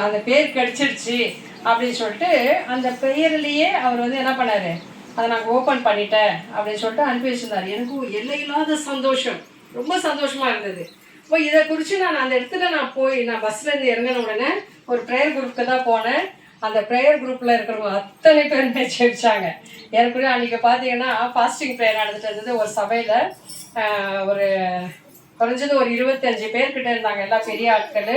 அந்த பேர் கிடைச்சிருச்சு அப்படின்னு சொல்லிட்டு அந்த பெயர்லேயே அவர் வந்து என்ன பண்ணார், அதை நாங்கள் ஓப்பன் பண்ணிட்டேன் அப்படின்னு சொல்லிட்டு அனுப்பி வச்சுருந்தார். எனக்கும் எல்லையில்லாத சந்தோஷம், ரொம்ப சந்தோஷமாக இருந்தது. இப்போ இதை குறித்து நான் அந்த இடத்துல நான் பஸ்லேருந்து இறங்கின உடனே ஒரு ப்ரேயர் குரூப்புக்கு தான் போனேன். அந்த ப்ரேயர் குரூப்பில் இருக்கிறவங்க அத்தனை பேருமே ஜெபிச்சாங்க. எனக்கு அன்றைக்கி பார்த்தீங்கன்னா ஃபாஸ்டிங் ப்ரேயர் நடந்துட்டு இருந்தது. ஒரு சபையில் ஒரு குறைஞ்சது ஒரு 25 பேர்கிட்ட இருந்தாங்க, எல்லாம் பெரிய ஆட்கள்.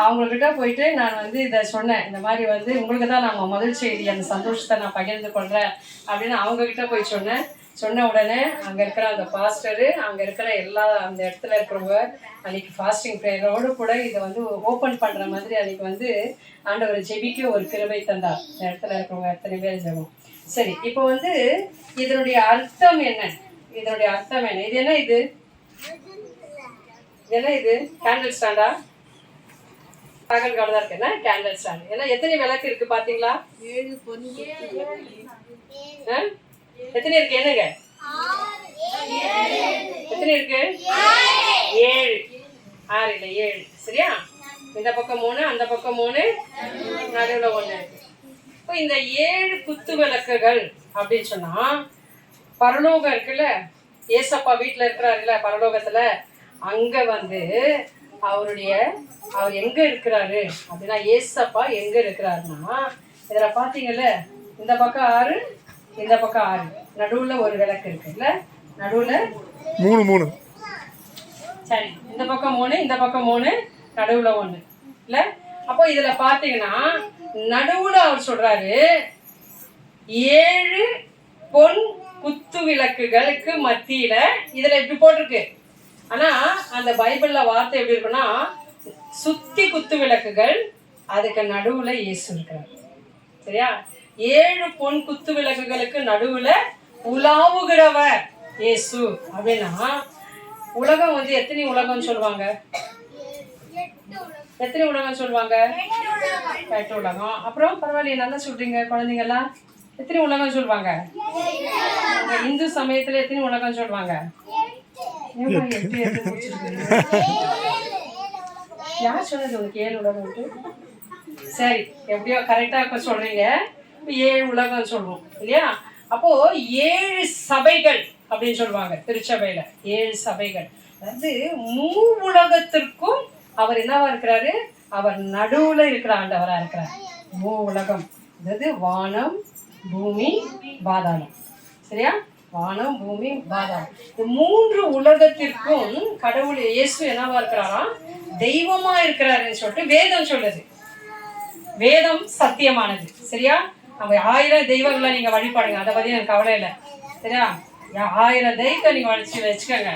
அவங்கக்கிட்ட போயிட்டு நான் வந்து இதை சொன்னேன், இந்த மாதிரி வந்து உங்களுக்கு தான் நம்ம முதல் செய்தி, அந்த சந்தோஷத்தை நான் பகிர்ந்து கொள்கிறேன் அப்படின்னு அவங்கக்கிட்ட போய் சொன்ன உடனே அங்கே இருக்கிற அந்த பாஸ்டரு, அங்கே இருக்கிற எல்லா அந்த இடத்துல இருக்கிறவங்க அன்றைக்கி ஃபாஸ்டிங் ப்ரேயரோடு கூட இதை வந்து ஓப்பன் பண்ணுற மாதிரி அன்றைக்கி வந்து ஆண்டவர் ஜெபிக்க ஒரு கிருபை தந்தார். இந்த இடத்துல இருக்கிறவங்க எத்தனை பேர் ஜெபம். சரி, இப்போ வந்து இதனுடைய அர்த்தம் என்ன? இதனுடைய அர்த்தம் என்ன? இது என்ன? இது என்ன? இது கேண்டில் ஸ்டாண்டா? பகல் காலம் தான் இருக்கு. என்ன கேண்டில் ஸ்டாண்ட்? ஏன்னா எத்தனை விளக்கு இருக்கு பார்த்தீங்களா? 7 பொன். எத்தனை இருக்கு? என்னங்க எத்தனை இருக்கு? 7. 6 இல்லை 7. சரியா? இந்த பக்கம் 3, அந்த பக்கம் 3, நடுவில் 1 இருக்கு. இப்போ இந்த 7 குத்து விளக்குகள் அப்படின்னு சொன்னா, பரலோகம் இருக்குல்ல, ஏசப்பா வீட்டில் இருக்கிறாருல்ல பரலோகத்துல, அங்க வந்து அவர் எங்க இருக்கிறாரு அப்படின்னா, ஏசப்பா எங்க இருக்கிறாருன்னா, இதுல பாத்தீங்கல்ல, இந்த பக்கம் 6, இந்த பக்கம் 6, நடுவுல ஒரு விளக்கு இருக்குல்ல, நடுவுல 3 சரி, இந்த பக்கம் 3, இந்த பக்கம் 3, நடுவுல 1 இல்ல. அப்போ இதுல பாத்தீங்கன்னா நடுவுல அவர் சொல்றாரு 7 பொன் குத்து விளக்குகளுக்கு மத்தியில, இதுல இப்படி போட்டிருக்கு. ஆனா அந்த பைபிள்ல வார்த்தை எப்படி இருக்குன்னா, சுத்தி குத்து விளக்குகள், அதுக்கு நடுவுல இயேசு இருக்கிறார். சரியா? 7 பொன் குத்து விளக்குகளுக்கு நடுவுல உலாவுகிறவர் இயேசு அப்படின்னா, உலகம் வந்து எத்தனை உலகம் சொல்லுவாங்க? எத்தனை உலகம் சொல்லுவாங்க? 8 உலகம். அப்புறம் பரவாயில்லையே, நல்லா சொல்றீங்க குழந்தைங்கெல்லாம். எத்தனை உலகம் சொல்லுவாங்க? இந்து சமயத்துல எத்தனை உலகம் சொல்லுவாங்க? யார் சொன்னது உனக்கு 7 உலகம்? சரி, எப்படியோ கரெக்டா சொல்றீங்க. 7 உலகம் சொல்லுவோம் இல்லையா? அப்போ 7 சபைகள் அப்படின்னு சொல்லுவாங்க திருச்சபையில. 7 சபைகள், அதாவது உலகத்திற்கும் அவர் என்னவா இருக்கிறாரு? அவர் நடுவுல இருக்கிற ஆண்டவரா இருக்கிறார். உலகம், அதாவது வானம், பூமி, பாதாளம். சரியா? வானம், பூமி, பாதாளம், இந்த 3 உலகத்திற்கும் கடவுள் இயேசு என்னவா இருக்கிறாரா? தெய்வமா இருக்கிறாருன்னு சொல்லிட்டு வேதம் சொல்லுது. வேதம் சத்தியமானது. சரியா? நம்ம 1000 தெய்வங்களை நீங்க வழிபாடுங்க, அதை பத்தி எனக்கு கவலை இல்லை. சரியா? 1000 தெய்வத்தை நீங்க வச்சுக்கோங்க.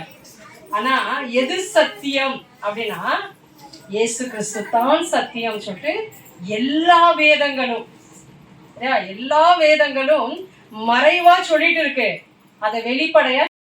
ஆனா எது சத்தியம் அப்படின்னா, இயேசு கிறிஸ்து தான் சத்தியம் சொல்லிட்டு எல்லா வேதங்களும், சரியா, எல்லா வேதங்களும் மறைவா சொல்லிட்டு இருக்கு. அதை வெளிப்படையா